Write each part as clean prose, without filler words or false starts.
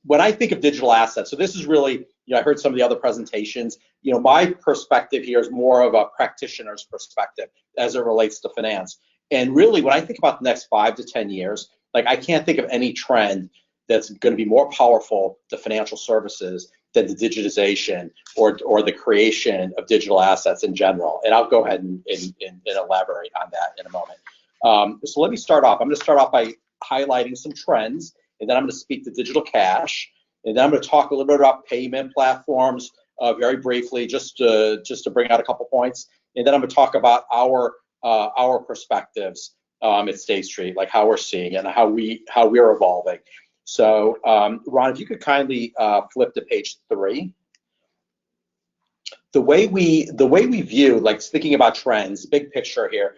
when I think of digital assets, so this is really, I heard some of the other presentations. My perspective here is more of a practitioner's perspective as it relates to finance. And really, when I think about the next 5 to 10 years, like I can't think of any trend that's going to be more powerful to financial services than the digitization or the creation of digital assets in general. And I'll go ahead and elaborate on that in a moment. So let me start off. I'm going to start off by highlighting some trends, and then I'm going to speak to digital cash, and then I'm going to talk a little bit about payment platforms very briefly, just to bring out a couple points, and then I'm going to talk about our perspectives at State Street, like how we're seeing it and how we're evolving. So, Ron, if you could kindly flip to page 3. The way we view, like thinking about trends, big picture here,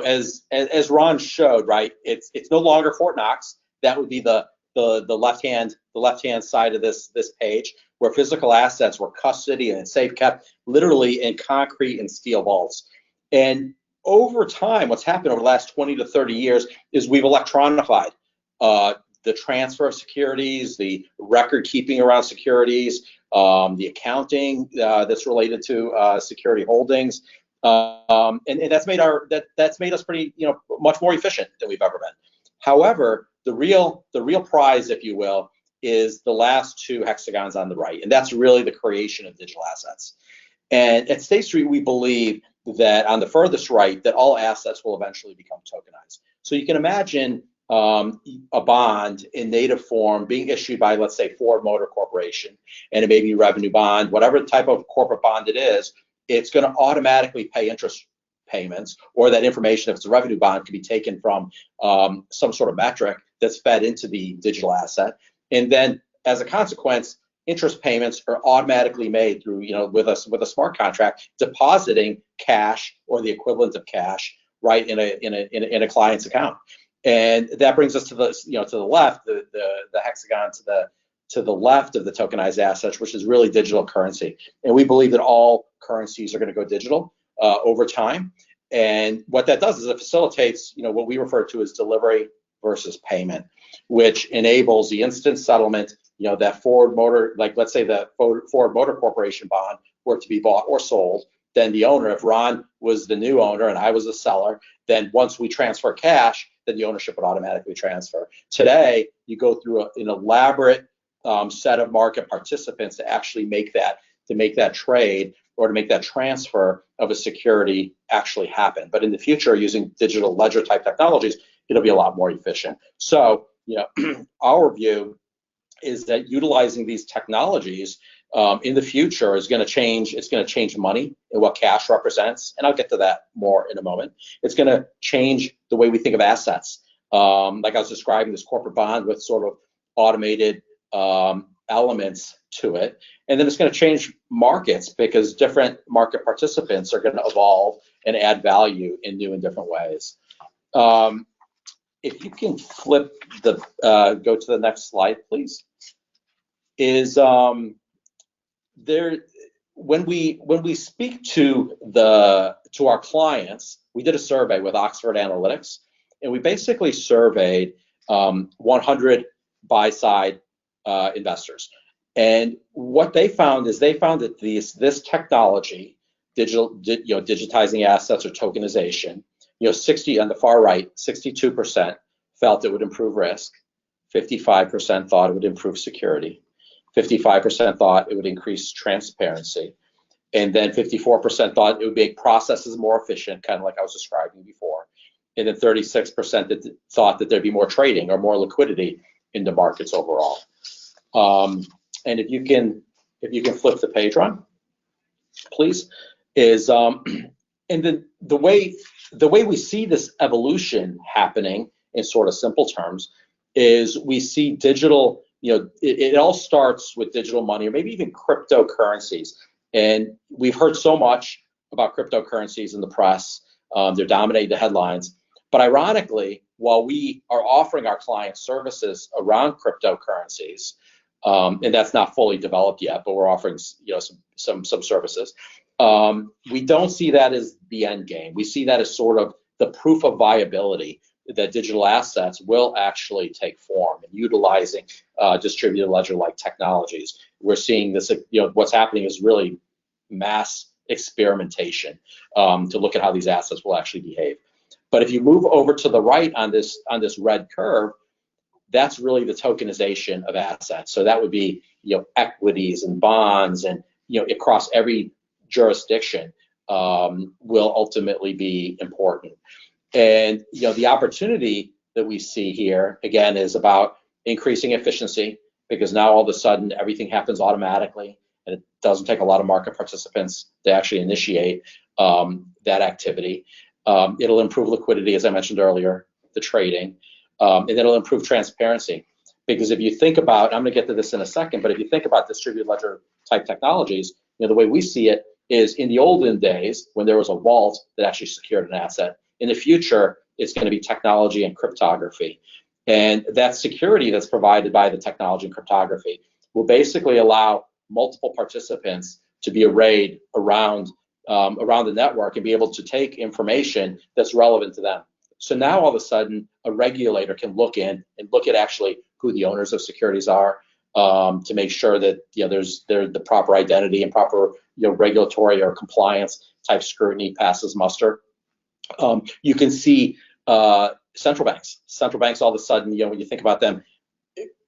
as Ron showed, right? It's no longer Fort Knox. That would be the left hand side of this page, where physical assets were custody and safe kept literally in concrete and steel vaults. And over time, what's happened over the last 20 to 30 years is we've electronified the transfer of securities, the record keeping around securities, the accounting that's related to security holdings, and that's made us pretty much more efficient than we've ever been. However, the real prize, if you will, is the last 2 hexagons on the right, and that's really the creation of digital assets. And at State Street, we believe that on the furthest right, that all assets will eventually become tokenized. So you can imagine a bond in native form being issued by, let's say, Ford Motor Corporation, and it may be revenue bond, whatever type of corporate bond it is, it's going to automatically pay interest payments, or that information, if it's a revenue bond, can be taken from some sort of metric that's fed into the digital asset. And then as a consequence, interest payments are automatically made through, with a smart contract, depositing cash or the equivalent of cash right in a client's account. And that brings us to the to the left, the hexagon to the left of the tokenized assets, which is really digital currency. And we believe that all currencies are going to go digital over time. And what that does is it facilitates what we refer to as delivery versus payment, which enables the instant settlement. That Ford Motor, like let's say the Ford Motor Corporation bond were to be bought or sold, then the owner, if Ron was the new owner and I was the seller, then once we transfer cash, then the ownership would automatically transfer. Today, you go through an elaborate set of market participants to actually make that trade or to make that transfer of a security actually happen. But in the future, using digital ledger type technologies, it'll be a lot more efficient. So, our view is that utilizing these technologies in the future is going to change. It's going to change money and what cash represents, and I'll get to that more in a moment. It's going to change the way we think of assets. Like I was describing, this corporate bond with sort of automated elements to it, and then it's going to change markets because different market participants are going to evolve and add value in new and different ways. If you can flip go to the next slide, please. When we speak to our clients, we did a survey with Oxford Analytics, and we basically surveyed 100 buy-side investors. And what they found is that this technology, digitizing assets or tokenization, 60 on the far right, 62% felt it would improve risk, 55% thought it would improve security, 55% thought it would increase transparency, and then 54% thought it would make processes more efficient, kind of like I was describing before, and then 36% thought that there'd be more trading or more liquidity in the markets overall. And if you can flip the page, Ron, please, and then the way we see this evolution happening in sort of simple terms is we see digital. It all starts with digital money or maybe even cryptocurrencies. And we've heard so much about cryptocurrencies in the press. They're dominating the headlines. But ironically, while we are offering our clients services around cryptocurrencies, and that's not fully developed yet, but we're offering some services, we don't see that as the end game. We see that as sort of the proof of viability that digital assets will actually take form and utilizing distributed ledger-like technologies. We're seeing this, what's happening is really mass experimentation to look at how these assets will actually behave. But if you move over to the right on this red curve, that's really the tokenization of assets. So that would be equities and bonds, and across every jurisdiction will ultimately be important. And the opportunity that we see here again is about increasing efficiency, because now all of a sudden everything happens automatically, and it doesn't take a lot of market participants to actually initiate that activity. It'll improve liquidity, as I mentioned earlier, the trading, and it'll improve transparency. Because if you think about, I'm going to get to this in a second, but if you think about distributed ledger type technologies, the way we see it is in the olden days when there was a vault that actually secured an asset. In the future, it's going to be technology and cryptography. And that security that's provided by the technology and cryptography will basically allow multiple participants to be arrayed around the network and be able to take information that's relevant to them. So now all of a sudden, a regulator can look in and look at actually who the owners of securities are, to make sure that there's the proper identity and proper regulatory or compliance type scrutiny passes muster. You can see central banks. Central banks all of a sudden, when you think about them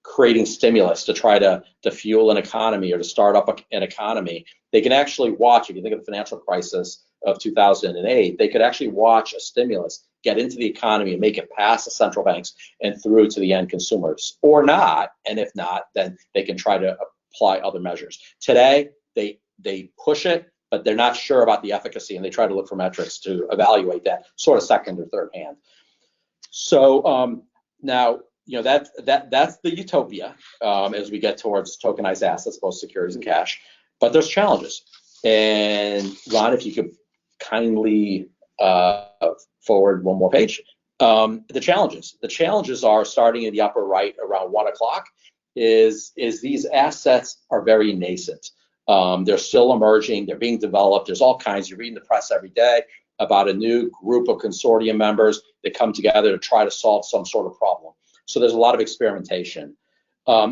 creating stimulus to try to fuel an economy or to start up an economy, they can actually watch. If you think of the financial crisis of 2008, they could actually watch a stimulus get into the economy and make it past the central banks and through to the end consumers, or not. And if not, then they can try to apply other measures. Today, they push it, but they're not sure about the efficacy, and they try to look for metrics to evaluate that sort of second or third hand. So now, that's the utopia as we get towards tokenized assets, both securities and cash. But there's challenges. And Ron, if you could kindly forward one more page. The challenges are, starting in the upper right around 1 o'clock, is these assets are very nascent. They're still emerging. They're being developed. There's all kinds. You read in the press every day about a new group of consortium members that come together to try to solve some sort of problem. So there's a lot of experimentation,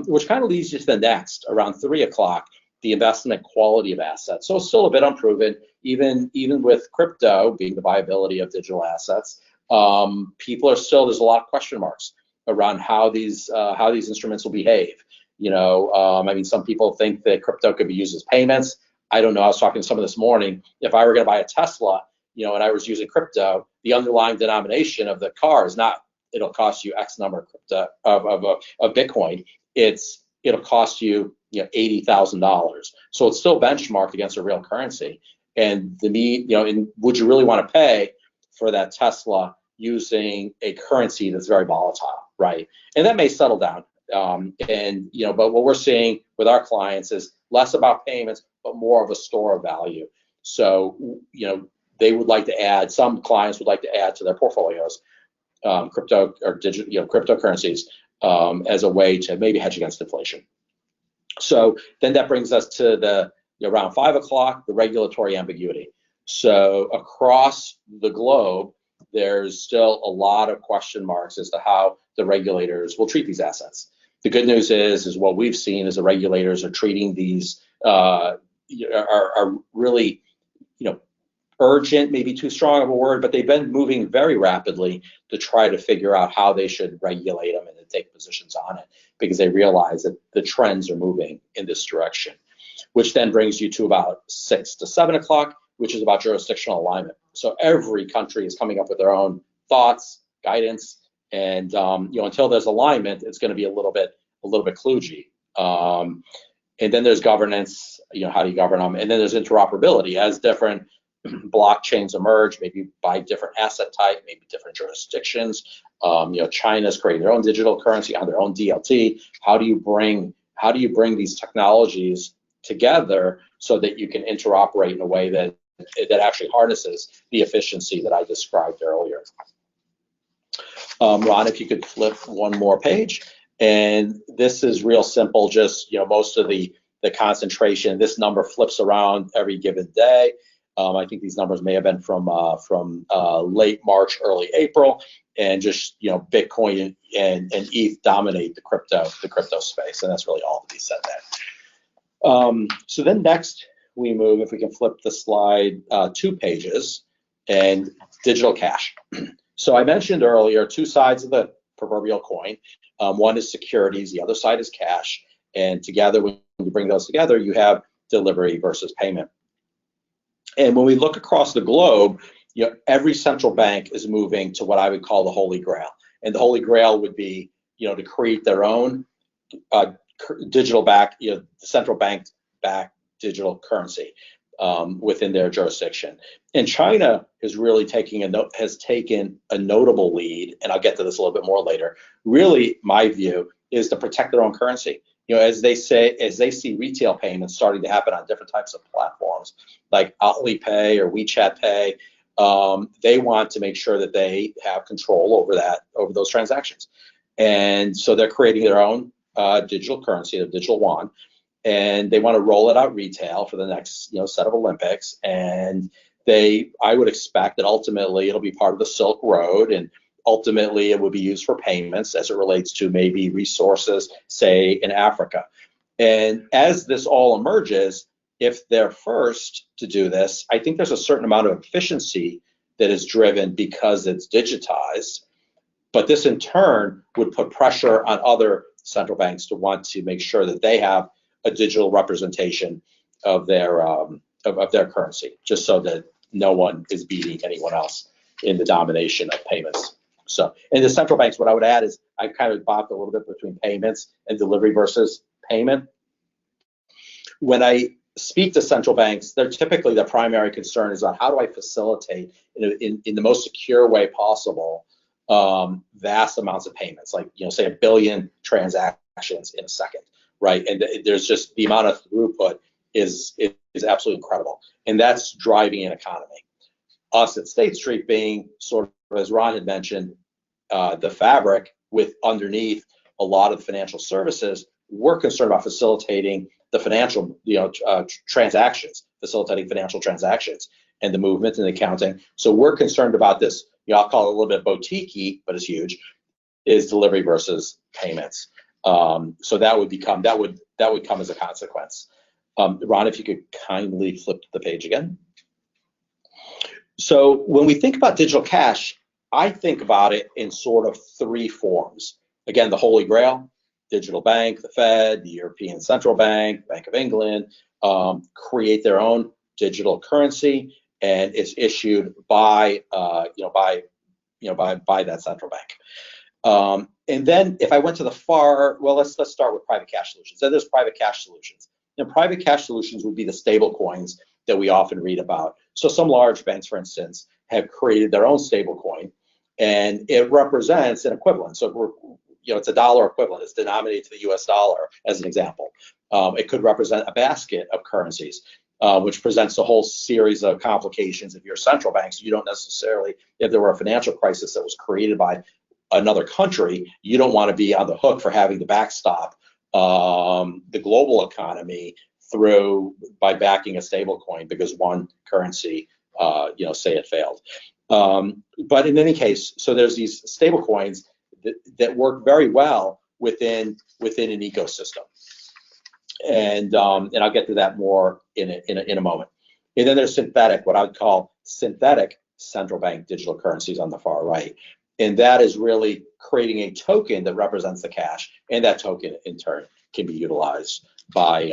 which kind of leads you to the next, around 3 o'clock, the investment quality of assets. So it's still a bit unproven, even with crypto being the viability of digital assets. People are still, there's a lot of question marks around how these instruments will behave. I mean, some people think that crypto could be used as payments. I don't know. I was talking to someone this morning. If I were going to buy a Tesla, and I was using crypto, the underlying denomination of the car is not, it'll cost you X number of crypto of Bitcoin. It'll cost you $80,000. So it's still benchmarked against a real currency. And and would you really want to pay for that Tesla using a currency that's very volatile, right? And that may settle down. But what we're seeing with our clients is less about payments, but more of a store of value. So, they would like to add, some clients would like to add to their portfolios crypto or digital, cryptocurrencies as a way to maybe hedge against inflation. So then that brings us to around 5 o'clock, the regulatory ambiguity. So across the globe, there's still a lot of question marks as to how the regulators will treat these assets. The good news is what we've seen is the regulators are treating these are really, urgent, maybe too strong of a word, but they've been moving very rapidly to try to figure out how they should regulate them and to take positions on it, because they realize that the trends are moving in this direction, which then brings you to about 6 to 7 o'clock, which is about jurisdictional alignment. So every country is coming up with their own thoughts, guidance, and until there's alignment, it's going to be a little bit kludgy. And then there's governance, how do you govern them? And then there's interoperability as different blockchains emerge, maybe by different asset type, maybe different jurisdictions. China's creating their own digital currency on their own DLT. How do you bring these technologies together so that you can interoperate in a way that actually harnesses the efficiency that I described earlier? Ron, if you could flip one more page. And this is real simple, just most of the concentration. This number flips around every given day. I think these numbers may have been from late March, early April, and just Bitcoin and ETH dominate the crypto space, and that's really all to be said there. So then next we move, if we can flip the slide 2 pages, and digital cash. So I mentioned earlier 2 sides of the proverbial coin. One is securities, the other side is cash, and together, when you bring those together, you have delivery versus payment. And when we look across the globe, every central bank is moving to what I would call the Holy Grail. And the Holy Grail would be, to create their own digital central bank backed digital currency within their jurisdiction. And China is really taken a notable lead, and I'll get to this a little bit more later. Really, my view is to protect their own currency. As they see retail payments starting to happen on different types of platforms like Alipay or WeChat Pay, they want to make sure that they have control over those transactions. And so they're creating their own digital currency, their digital yuan, and they want to roll it out retail for the next set of Olympics. And I would expect that ultimately it'll be part of the Silk Road, and ultimately it would be used for payments as it relates to maybe resources, say in Africa. And as this all emerges, if they're first to do this, I think there's a certain amount of efficiency that is driven because it's digitized. But this in turn would put pressure on other central banks to want to make sure that they have a digital representation of their currency, just so that no one is beating anyone else in the domination of payments. So, and the central banks, what I would add is I kind of bopped a little bit between payments and delivery versus payment. When I speak to central banks, they're typically, their primary concern is on how do I facilitate in the most secure way possible vast amounts of payments, like say 1 billion transactions in a second, right? And there's just the amount of throughput is absolutely incredible, and that's driving an economy. Us at State Street being sort of, as Ron had mentioned, the fabric with underneath a lot of the financial services, we're concerned about facilitating the financial transactions, facilitating financial transactions and the movement and the accounting. So we're concerned about this, I'll call it a little bit boutique-y, but it's huge, is delivery versus payments. So that would come as a consequence. Ron, if you could kindly flip the page again. So when we think about digital cash, I think about it in sort of 3 forms. Again, the Holy Grail, digital bank, the Fed, the European Central Bank, Bank of England, create their own digital currency, and it's issued by that central bank. And then if I went to the far, well, let's start with private cash solutions. So there's private cash solutions. And private cash solutions would be the stable coins that we often read about. So some large banks, for instance, have created their own stable coin, and it represents an equivalent. So it's a dollar equivalent. It's denominated to the US dollar, as an example. It could represent a basket of currencies, which presents a whole series of complications. If you're central banks, you don't necessarily, if there were a financial crisis that was created by another country, you don't want to be on the hook for having to backstop the global economy by backing a stable coin because one currency, say it failed. But in any case, so there's these stable coins that work very well within an ecosystem. And I'll get to that more in a moment. And then there's synthetic, what I would call synthetic central bank digital currencies on the far right. And that is really creating a token that represents the cash, and that token in turn can be utilized by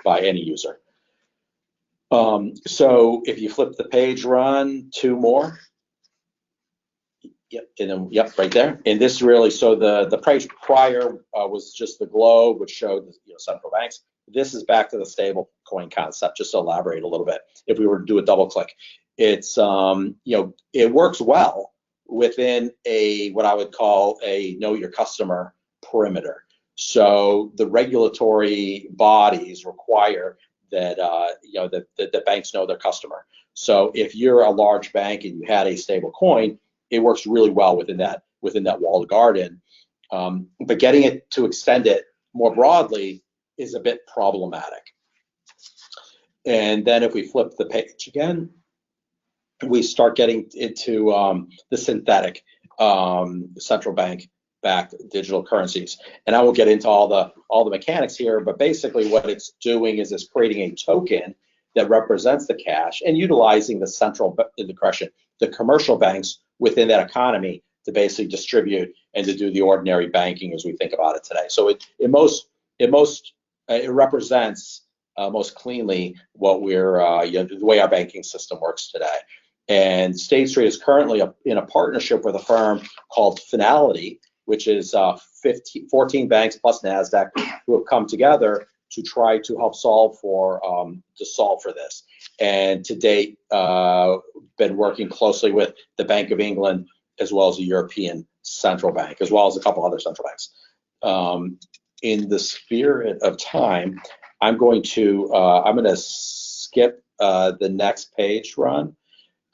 any user. So if you flip the page, Ron, 2 more. Yep, and then, yep, right there. And this really, so the page prior was just the globe, which showed central banks. This is back to the stable coin concept, just to elaborate a little bit. If we were to do a double click, it's it works well within what I would call a know your customer perimeter. So the regulatory bodies require that that banks know their customer. So if you're a large bank and you had a stable coin, it works really well within that walled garden. But getting it to extend it more broadly is a bit problematic. And then if we flip the page again, we start getting into the synthetic central bank backed digital currencies. And I won't get into all the mechanics here, but basically what it's doing is it's creating a token that represents the cash and utilizing the commercial banks within that economy to basically distribute and to do the ordinary banking as we think about it today. So it represents most cleanly what the way our banking system works today. And State Street is currently in a partnership with a firm called Finality, which is 14 banks plus NASDAQ who have come together to try to help solve for this. And to date, been working closely with the Bank of England as well as the European Central Bank, as well as a couple other central banks. In the spirit of time, I'm going to skip the next page, Ron.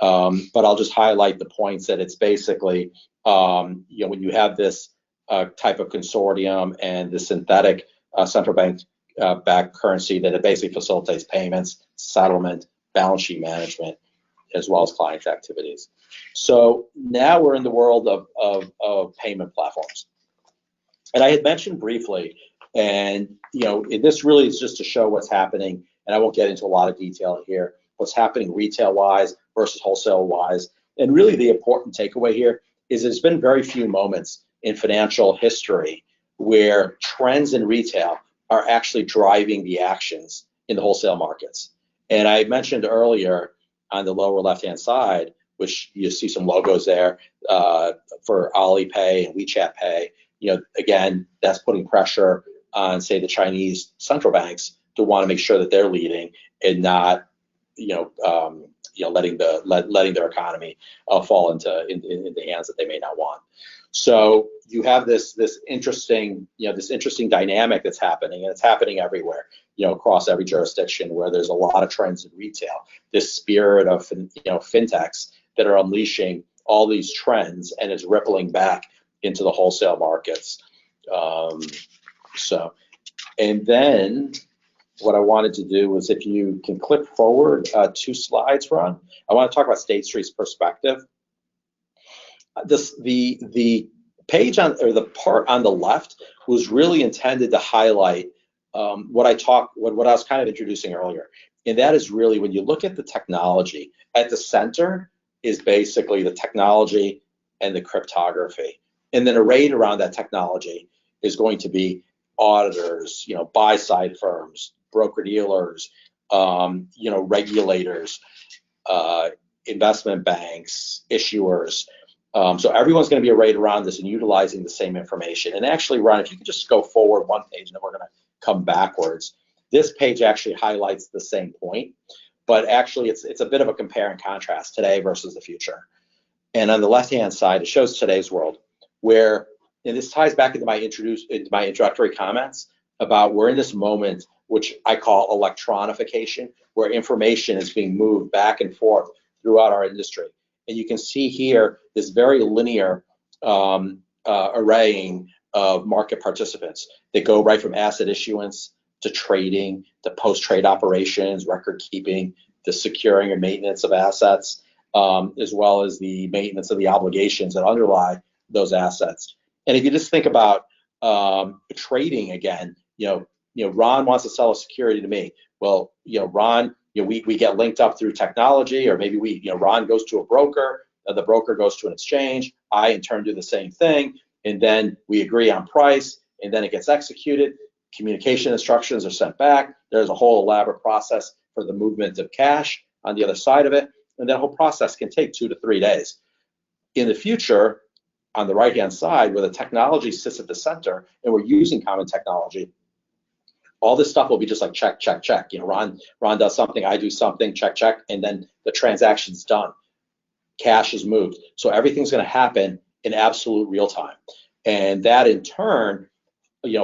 But I'll just highlight the points that it's basically, when you have this type of consortium and the synthetic central bank backed currency, that it basically facilitates payments, settlement, balance sheet management, as well as client activities. So now we're in the world of payment platforms. And I had mentioned briefly, and this really is just to show what's happening, and I won't get into a lot of detail here, what's happening retail-wise versus wholesale-wise. And really the important takeaway here is there's been very few moments in financial history where trends in retail are actually driving the actions in the wholesale markets. And I mentioned earlier on the lower left-hand side, which you see some logos there for Alipay and WeChat Pay. Again, that's putting pressure on, say, the Chinese central banks to want to make sure that they're leading and not, letting their economy fall into hands that they may not want. So you have this interesting dynamic that's happening, and it's happening everywhere, across every jurisdiction where there's a lot of trends in retail. This spirit of fintechs that are unleashing all these trends and is rippling back into the wholesale markets. And then what I wanted to do was, if you can click forward 2 slides, Ron, I want to talk about State Street's perspective. The page the part on the left was really intended to highlight what I was kind of introducing earlier, and that is really when you look at the technology. At the center is basically the technology and the cryptography, and then arrayed around that technology is going to be auditors, buy-side firms, broker-dealers, regulators, investment banks, issuers. So everyone's going to be arrayed around this and utilizing the same information. And actually, Ron, if you could just go forward 1 page, and then we're going to come backwards. This page actually highlights the same point, but actually it's a bit of a compare and contrast today versus the future. And on the left-hand side, it shows today's world, where, and this ties back into my introductory comments about, we're in this moment which I call electronification, where information is being moved back and forth throughout our industry. And you can see here this very linear arraying of market participants that go right from asset issuance to trading, to post-trade operations, record keeping, the securing and maintenance of assets, as well as the maintenance of the obligations that underlie those assets. And if you just think about trading again, Ron wants to sell a security to me. Well, Ron, we get linked up through technology, or maybe Ron goes to a broker, the broker goes to an exchange, I in turn do the same thing, and then we agree on price, and then it gets executed. Communication instructions are sent back. There's a whole elaborate process for the movement of cash on the other side of it, and that whole process can take 2 to 3 days. In the future, on the right-hand side, where the technology sits at the center, and we're using common technology, all this stuff will be just like check, check, check. Ron does something, I do something, check, check, and then the transaction's done. Cash is moved. So everything's going to happen in absolute real time. And that in turn,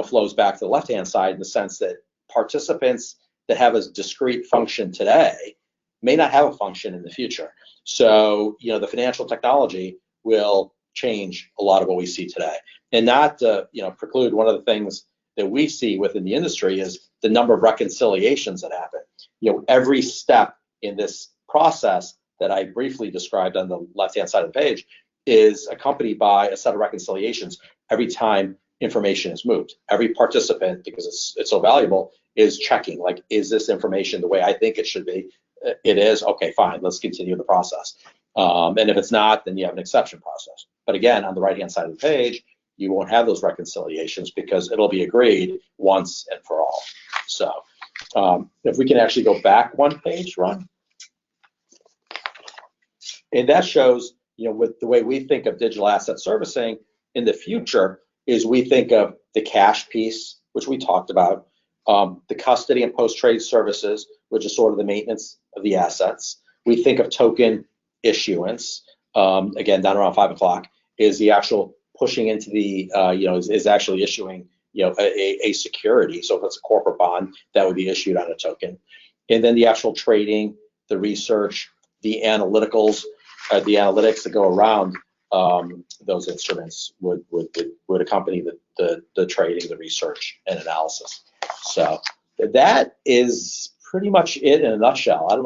flows back to the left-hand side in the sense that participants that have a discrete function today may not have a function in the future. So, the financial technology will change a lot of what we see today. And not to, preclude, one of the things that we see within the industry is the number of reconciliations that happen. Every step in this process that I briefly described on the left-hand side of the page is accompanied by a set of reconciliations every time information is moved. Every participant, because it's so valuable, is checking, like, is this information the way I think it should be? It is, okay, fine, let's continue the process. And if it's not, then you have an exception process. But again, on the right-hand side of the page, you won't have those reconciliations because it'll be agreed once and for all. So if we can actually go back one page, Ron. And that shows, with the way we think of digital asset servicing in the future is we think of the cash piece, which we talked about, the custody and post-trade services, which is sort of the maintenance of the assets. We think of token issuance, again, down around 5 o'clock, is the actual pushing into the, is actually issuing, a security. So if it's a corporate bond, that would be issued on a token. And then the actual trading, the research, the analytics that go around those instruments would accompany the trading, the research, and analysis. So that is pretty much it in a nutshell. I don't know.